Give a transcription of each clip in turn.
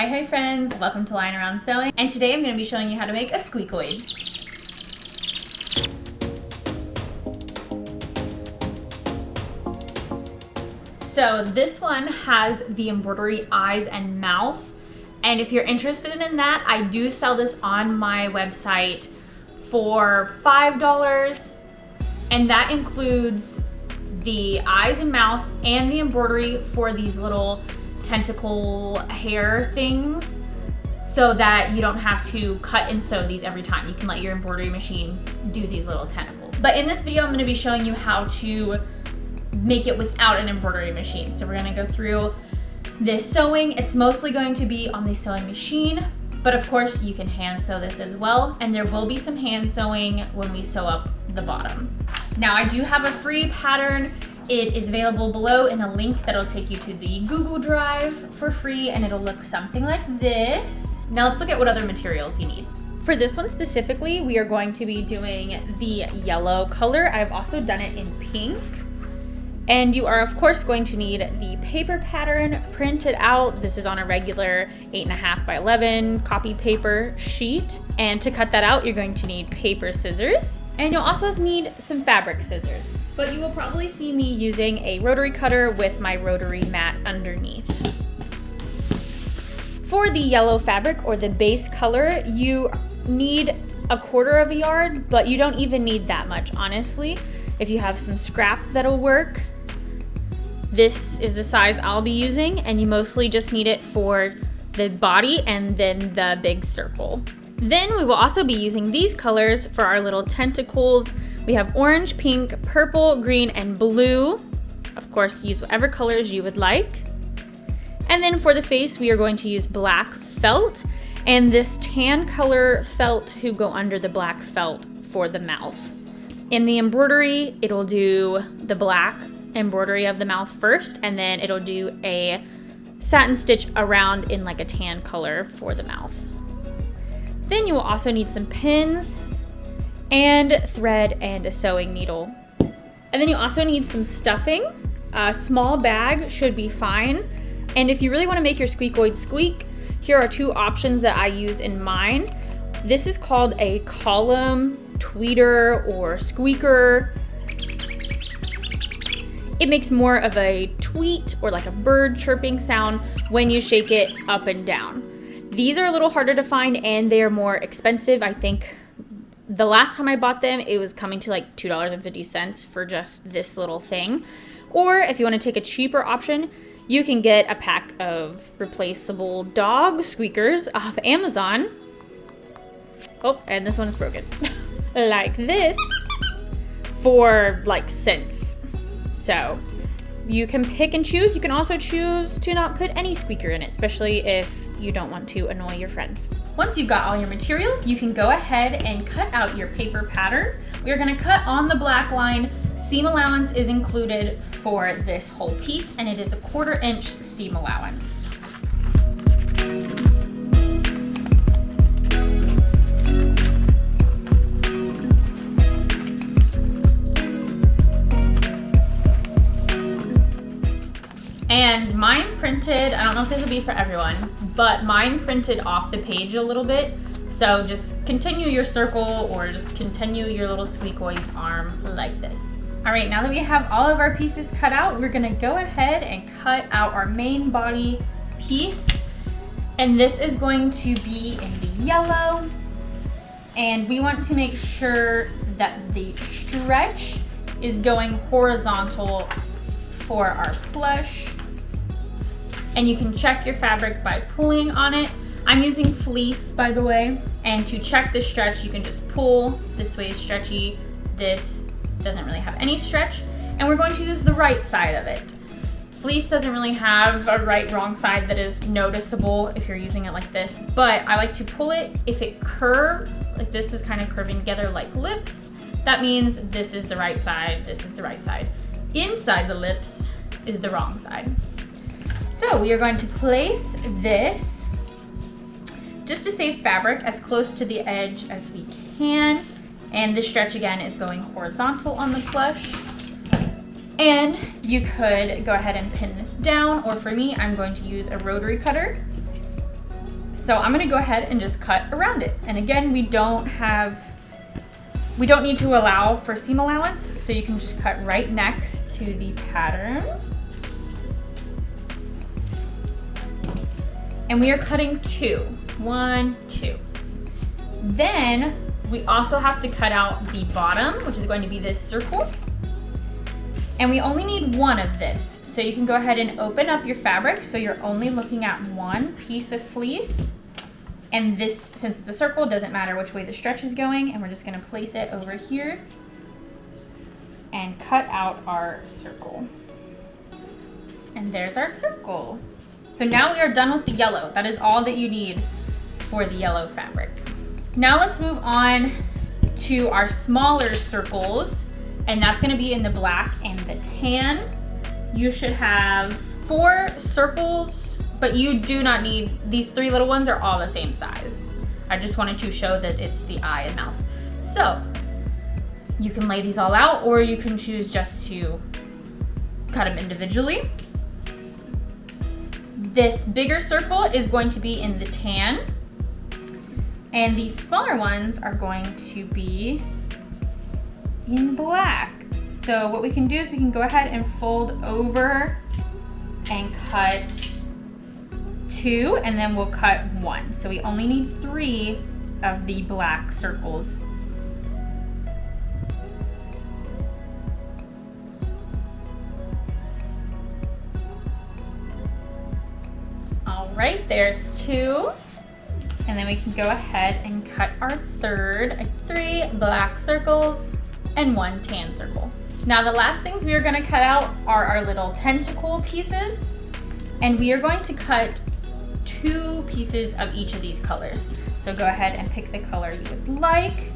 Hi friends, welcome to Lying Around Sewing, and today I'm going to be showing you how to make a Squeakoid. So this one has the embroidery eyes and mouth, and if you're interested in that, I do sell this on my website for $5, and that includes the eyes and mouth and the embroidery for these little tentacle hair things, so that you don't have to cut and sew these every time. You can let your embroidery machine do these little tentacles. But in this video, I'm going to be showing you how to make it without an embroidery machine. So we're going to go through this sewing. It's mostly going to be on the sewing machine, but of course you can hand sew this as well, and there will be some hand sewing when we sew up the bottom. Now I do have a free pattern. It is available below in a link that'll take you to the Google Drive for free, and it'll look something like this. Now let's look at what other materials you need. For this one specifically, we are going to be doing the yellow color. I've also done it in pink. And you are of course going to need the paper pattern printed out. This is on a regular 8.5 by 11 copy paper sheet. And to cut that out, you're going to need paper scissors. And you'll also need some fabric scissors. But you will probably see me using a rotary cutter with my rotary mat underneath. For the yellow fabric, or the base color, you need 1/4 yard, but you don't even need that much, honestly. If you have some scrap, that'll work. This is the size I'll be using, and you mostly just need it for the body and then the big circle. Then we will also be using these colors for our little tentacles. We have orange, pink, purple, green, and blue. Of course, use whatever colors you would like. And then for the face, we are going to use black felt and this tan color felt to go under the black felt for the mouth. In the embroidery, it'll do the black embroidery of the mouth first, and then it'll do a satin stitch around in like a tan color for the mouth. Then you will also need some pins and thread and a sewing needle. And then you also need some stuffing. A small bag should be fine. And if you really want to make your Squeakoid squeak, here are 2 options that I use in mine. This is called a column tweeter or squeaker. It makes more of a tweet or like a bird chirping sound when you shake it up and down. These are a little harder to find and they are more expensive. I think the last time I bought them, it was coming to like $2.50 for just this little thing. Or if you want to take a cheaper option, you can get a pack of replaceable dog squeakers off Amazon. Oh, and this one is broken. Like this for like cents. So you can pick and choose. You can also choose to not put any squeaker in it, especially if you don't want to annoy your friends. Once you've got all your materials, you can go ahead and cut out your paper pattern. We're gonna cut on the black line. Seam allowance is included for this whole piece, and it is a 1/4 inch seam allowance. And mine printed, I don't know if this will be for everyone, but mine printed off the page a little bit. So just continue your circle or just continue your little Squeakoid's arm like this. All right, now that we have all of our pieces cut out, we're gonna go ahead and cut out our main body piece. And this is going to be in the yellow. And we want to make sure that the stretch is going horizontal for our plush. And you can check your fabric by pulling on it. I'm using fleece, by the way. And to check the stretch, you can just pull. This way is stretchy. This doesn't really have any stretch. And we're going to use the right side of it. Fleece doesn't really have a right, wrong side that is noticeable if you're using it like this. But I like to pull it. If it curves, like this is kind of curving together like lips, that means this is the right side, this is the right side. Inside the lips is the wrong side. So we are going to place this, just to save fabric, as close to the edge as we can. And the stretch again is going horizontal on the plush. And you could go ahead and pin this down, or for me, I'm going to use a rotary cutter. So I'm gonna go ahead and just cut around it. And again, we don't need to allow for seam allowance, so you can just cut right next to the pattern. And we are cutting 2. 1, 2. Then we also have to cut out the bottom, which is going to be this circle. And we only need 1 of this. So you can go ahead and open up your fabric so you're only looking at 1 piece of fleece. And this, since it's a circle, doesn't matter which way the stretch is going, and we're just gonna place it over here and cut out our circle. And there's our circle. So now we are done with the yellow. That is all that you need for the yellow fabric. Now let's move on to our smaller circles, and that's gonna be in the black and the tan. You should have 4 circles, but you do not need, these 3 little ones are all the same size. I just wanted to show that it's the eye and mouth. So you can lay these all out, or you can choose just to cut them individually. This bigger circle is going to be in the tan, and these smaller ones are going to be in black. So what we can do is we can go ahead and fold over and cut 2, and then we'll cut 1. So we only need 3 of the black circles. All right, there's 2. And then we can go ahead and cut our third, 3 black circles and 1 tan circle. Now the last things we are gonna cut out are our little tentacle pieces, and we are going to cut 2 pieces of each of these colors. So go ahead and pick the color you would like.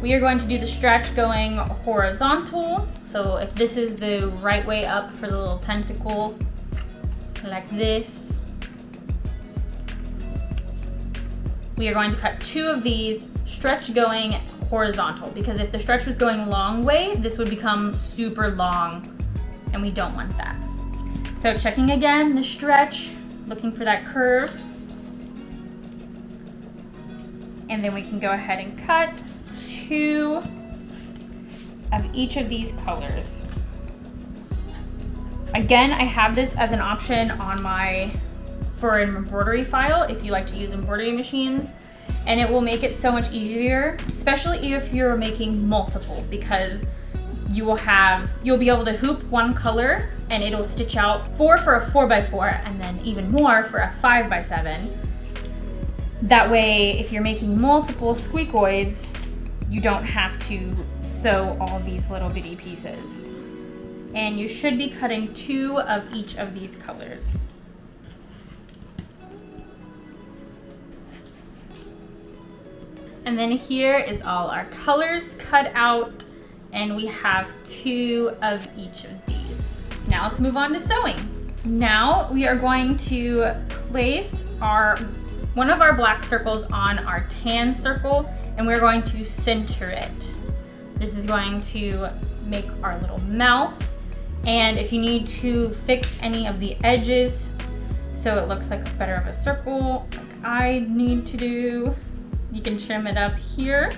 We are going to do the stretch going horizontal. So if this is the right way up for the little tentacle, like this, we are going to cut 2 of these, stretch going horizontal, because if the stretch was going long way, this would become super long, and we don't want that. So checking again the stretch, looking for that curve, and then we can go ahead and cut 2 of each of these colors. Again, I have this as an option on for an embroidery file if you like to use embroidery machines, and it will make it so much easier, especially if you're making multiple, because you'll be able to hoop 1 color and it'll stitch out 4 for a 4x4 and then even more for a 5x7. That way, if you're making multiple squeakoids, you don't have to sew all these little bitty pieces. And you should be cutting 2 of each of these colors. And then here is all our colors cut out, and we have 2 of each of these. Now let's move on to sewing. Now we are going to place one of our black circles on our tan circle, and we're going to center it. This is going to make our little mouth, and if you need to fix any of the edges so it looks like better of a circle, like I need to do, you can trim it up here.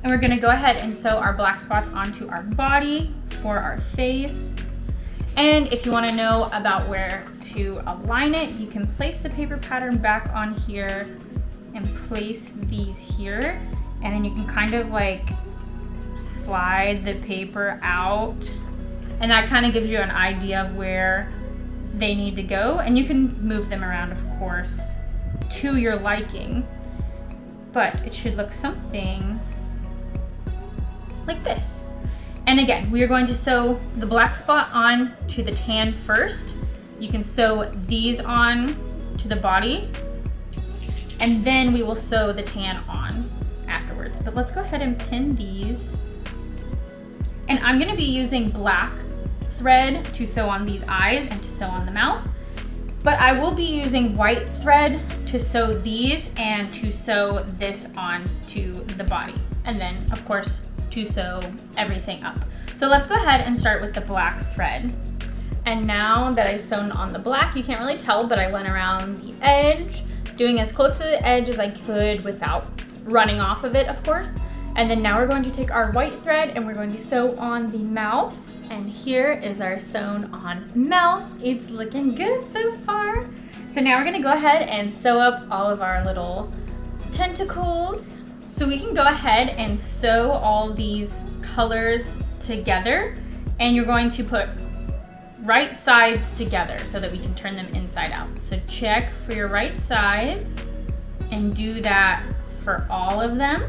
And we're gonna go ahead and sew our black spots onto our body for our face. And if you wanna know about where to align it, you can place the paper pattern back on here and place these here. And then you can kind of like slide the paper out. And that kind of gives you an idea of where they need to go. And you can move them around, of course, to your liking. But it should look something like this. And again, we are going to sew the black spot on to the tan first. You can sew these on to the body, and then we will sew the tan on afterwards. But let's go ahead and pin these. And I'm gonna be using black thread to sew on these eyes and to sew on the mouth. But I will be using white thread to sew these and to sew this onto the body. And then, of course, to sew everything up. So let's go ahead and start with the black thread. And now that I've sewn on the black, you can't really tell, but I went around the edge doing as close to the edge as I could without running off of it, of course. And then now we're going to take our white thread and we're going to sew on the mouth. And here is our sewn on mouth. It's looking good so far. So now we're gonna go ahead and sew up all of our little tentacles. So we can go ahead and sew all these colors together, and you're going to put right sides together so that we can turn them inside out. So check for your right sides and do that for all of them.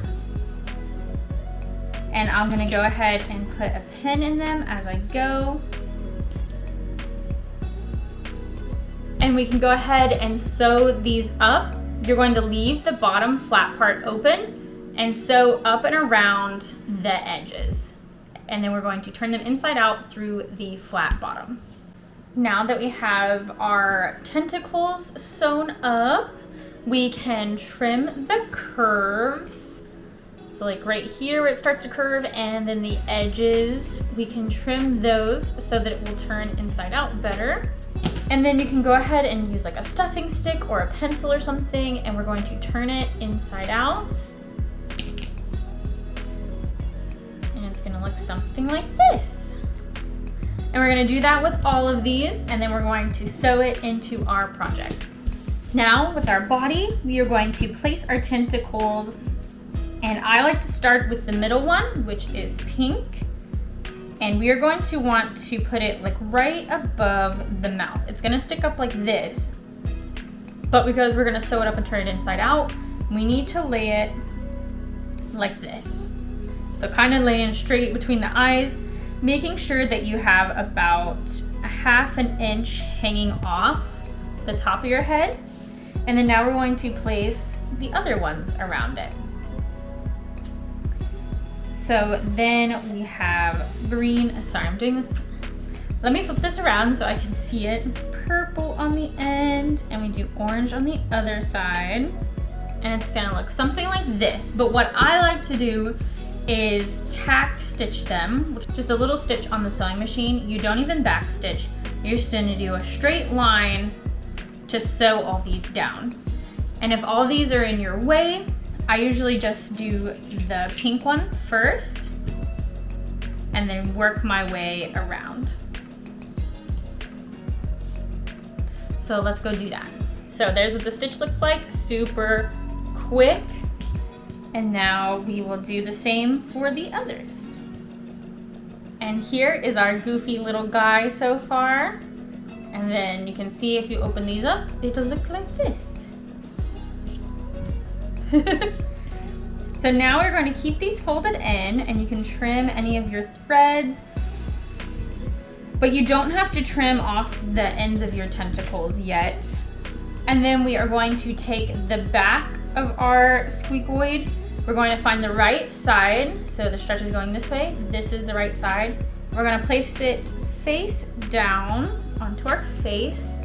And I'm gonna go ahead and put a pin in them as I go. And we can go ahead and sew these up. You're going to leave the bottom flat part open and sew up and around the edges. And then we're going to turn them inside out through the flat bottom. Now that we have our tentacles sewn up, we can trim the curves. So like right here where it starts to curve, and then the edges, we can trim those so that it will turn inside out better. And then you can go ahead and use like a stuffing stick or a pencil or something, and we're going to turn it inside out. And it's gonna look something like this. And we're gonna do that with all of these, and then we're going to sew it into our project. Now with our body, we are going to place our tentacles, and I like to start with the middle one, which is pink. And we are going to want to put it like right above the mouth. It's gonna stick up like this, but because we're gonna sew it up and turn it inside out, we need to lay it like this. So kind of laying straight between the eyes, making sure that you have about a ½ an inch hanging off the top of your head. And then now we're going to place the other ones around it. So then we have green, sorry, I'm doing this. Let me flip this around so I can see it. Purple on the end, and we do orange on the other side. And it's gonna look something like this. But what I like to do is tack stitch them, just a little stitch on the sewing machine. You don't even back stitch. You're just gonna do a straight line to sew all these down. And if all these are in your way, I usually just do the pink one first and then work my way around. So let's go do that. So there's what the stitch looks like, super quick. And now we will do the same for the others. And here is our goofy little guy so far. And then you can see if you open these up, it'll look like this. So now we're going to keep these folded in, and you can trim any of your threads, but you don't have to trim off the ends of your tentacles yet. And then we are going to take the back of our Squeakoid. We're going to find the right side. So the stretch is going this way. This is the right side. We're going to place it face down onto our face.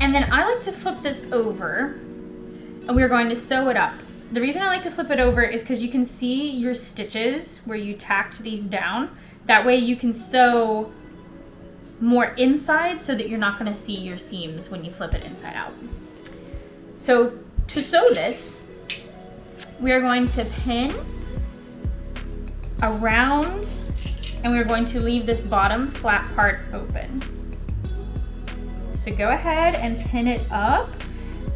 And then I like to flip this over, and we're going to sew it up. The reason I like to flip it over is because you can see your stitches where you tacked these down. That way you can sew more inside so that you're not going to see your seams when you flip it inside out. So to sew this, we are going to pin around, and we're going to leave this bottom flat part open. So go ahead and pin it up,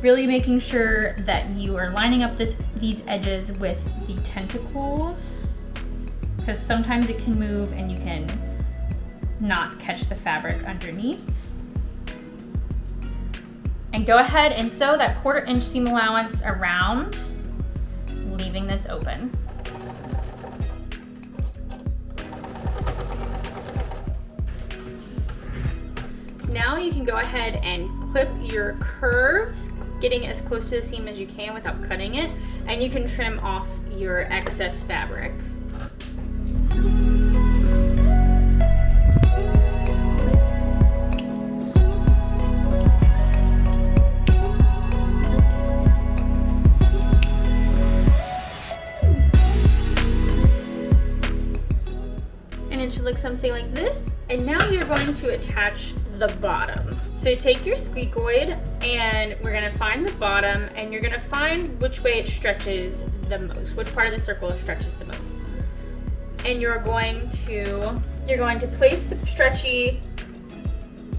really making sure that you are lining up these edges with the tentacles, because sometimes it can move and you can not catch the fabric underneath. And go ahead and sew that 1/4 inch seam allowance around, leaving this open. Now you can go ahead and clip your curves, getting as close to the seam as you can without cutting it, and you can trim off your excess fabric. And it should look something like this. And now you're going to attach the bottom. So take your Squeakoid And we're gonna find the bottom, and you're gonna find which way it stretches the most, which part of the circle stretches the most. And you're going to place the stretchy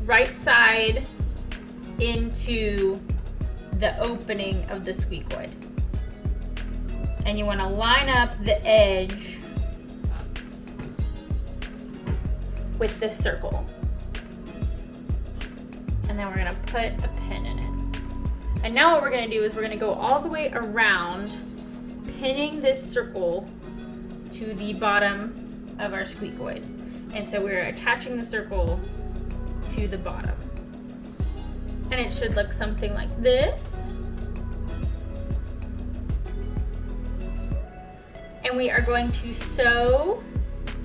right side into the opening of the squeakoid. And you want to line up the edge with the circle. And then we're going to put a pin in it. And now what we're going to do is we're going to go all the way around, pinning this circle to the bottom of our squeakoid. And so we're attaching the circle to the bottom. And it should look something like this. And we are going to sew,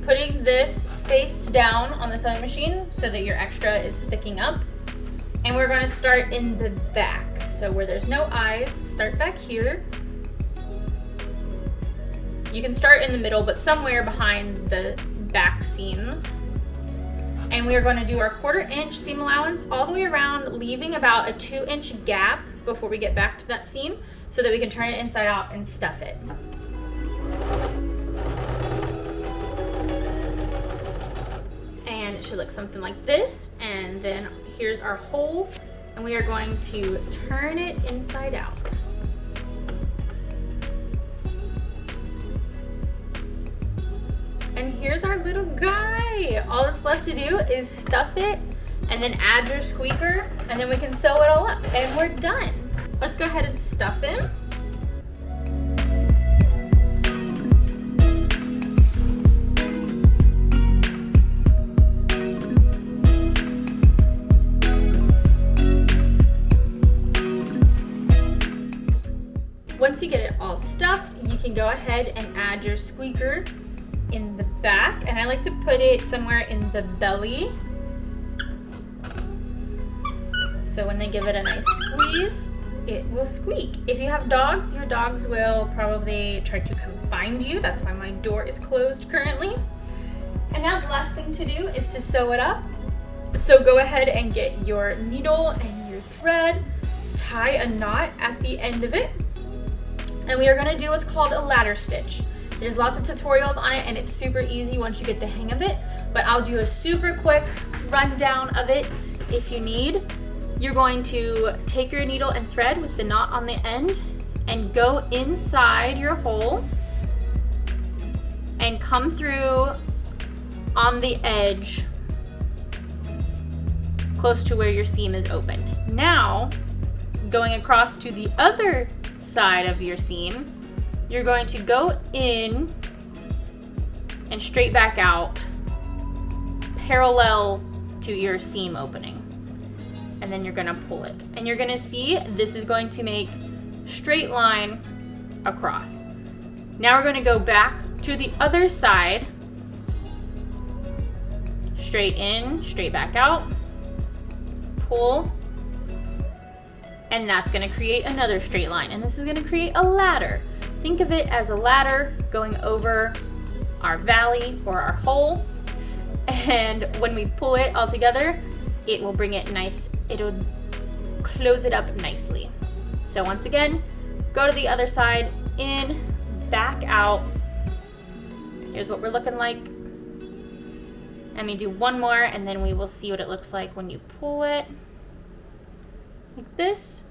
putting this face down on the sewing machine so that your extra is sticking up. And we're going to start in the back. So where there's no eyes, start back here. You can start in the middle, but somewhere behind the back seams. And we are going to do our 1/4 inch seam allowance all the way around, leaving about a 2-inch gap before we get back to that seam so that we can turn it inside out and stuff it. And it should look something like this. And then here's our hole, and we are going to turn it inside out. And here's our little guy. All that's left to do is stuff it and then add your squeaker, and then we can sew it all up and we're done. Let's go ahead and stuff him. Once you get it all stuffed, you can go ahead and add your squeaker in the back, and I like to put it somewhere in the belly. So when they give it a nice squeeze, it will squeak. If you have dogs, your dogs will probably try to come find you. That's why my door is closed currently. And now the last thing to do is to sew it up. So go ahead and get your needle and your thread, tie a knot at the end of it, and we are gonna do what's called a ladder stitch. There's lots of tutorials on it and it's super easy once you get the hang of it, but I'll do a super quick rundown of it if you need. You're going to take your needle and thread with the knot on the end and go inside your hole and come through on the edge close to where your seam is open. Now, going across to the other side of your seam, you're going to go in and straight back out parallel to your seam opening. And then you're gonna pull it. And you're gonna see this is going to make straight line across. Now we're gonna go back to the other side, straight in, straight back out, pull, and that's gonna create another straight line. And this is gonna create a ladder. Think of it as a ladder going over our valley or our hole. And when we pull it all together, it will bring it nice, it'll close it up nicely. So once again, go to the other side, in, back out. Here's what we're looking like. Let me do one more and then we will see what it looks like when you pull it. Like this.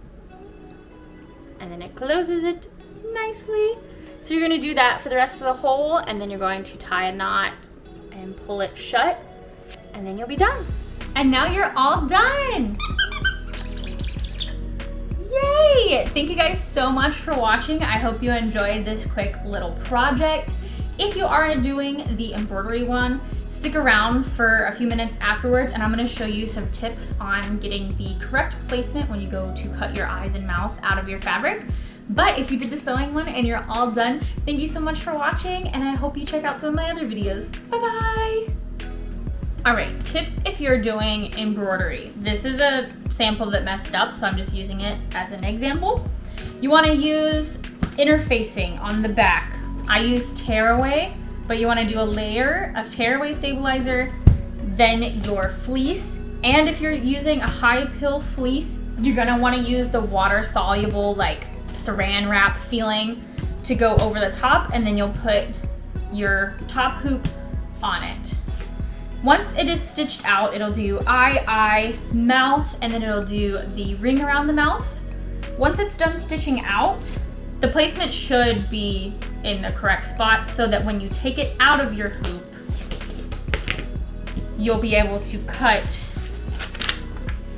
And then it closes it nicely. So you're going to do that for the rest of the hole, and then you're going to tie a knot and pull it shut, and then you'll be done. And now you're all done. Yay! Thank you guys so much for watching. I hope you enjoyed this quick little project. If you are doing the embroidery one, stick around for a few minutes afterwards, and I'm going to show you some tips on getting the correct placement when you go to cut your eyes and mouth out of your fabric. But if you did the sewing one and you're all done, thank you so much for watching, and I hope you check out some of my other videos. Bye-bye! All right, tips if you're doing embroidery. This is a sample that messed up, so I'm just using it as an example. You want to use interfacing on the back. I use tearaway, but you want to do a layer of tearaway stabilizer, then your fleece. And if you're using a high pill fleece, You're gonna wanna use the water soluble like saran wrap feeling to go over the top, and then you'll put your top hoop on it. Once it is stitched out, it'll do eye, mouth, and then it'll do the ring around the mouth. Once it's done stitching out, the placement should be in the correct spot so that when you take it out of your hoop, you'll be able to cut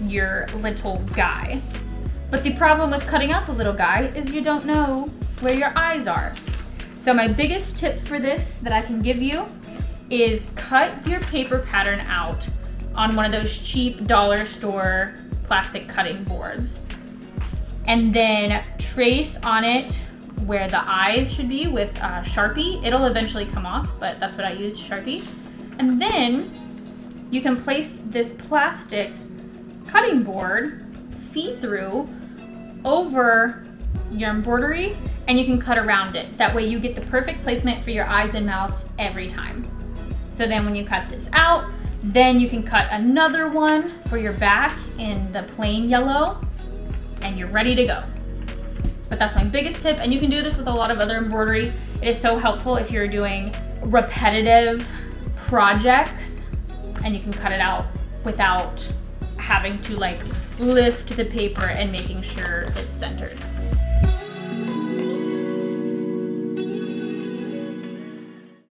your little guy. But the problem with cutting out the little guy is you don't know where your eyes are. So my biggest tip for this that I can give you is cut your paper pattern out on one of those cheap dollar store plastic cutting boards. And then trace on it where the eyes should be with Sharpie. It'll eventually come off, but that's what I use, Sharpie. And then you can place this plastic cutting board see-through over your embroidery, and you can cut around it. That way you get the perfect placement for your eyes and mouth every time. So then when you cut this out, then you can cut another one for your back in the plain yellow, and you're ready to go. But that's my biggest tip, and you can do this with a lot of other embroidery. It is so helpful if you're doing repetitive projects, and you can cut it out without having to like lift the paper and making sure it's centered.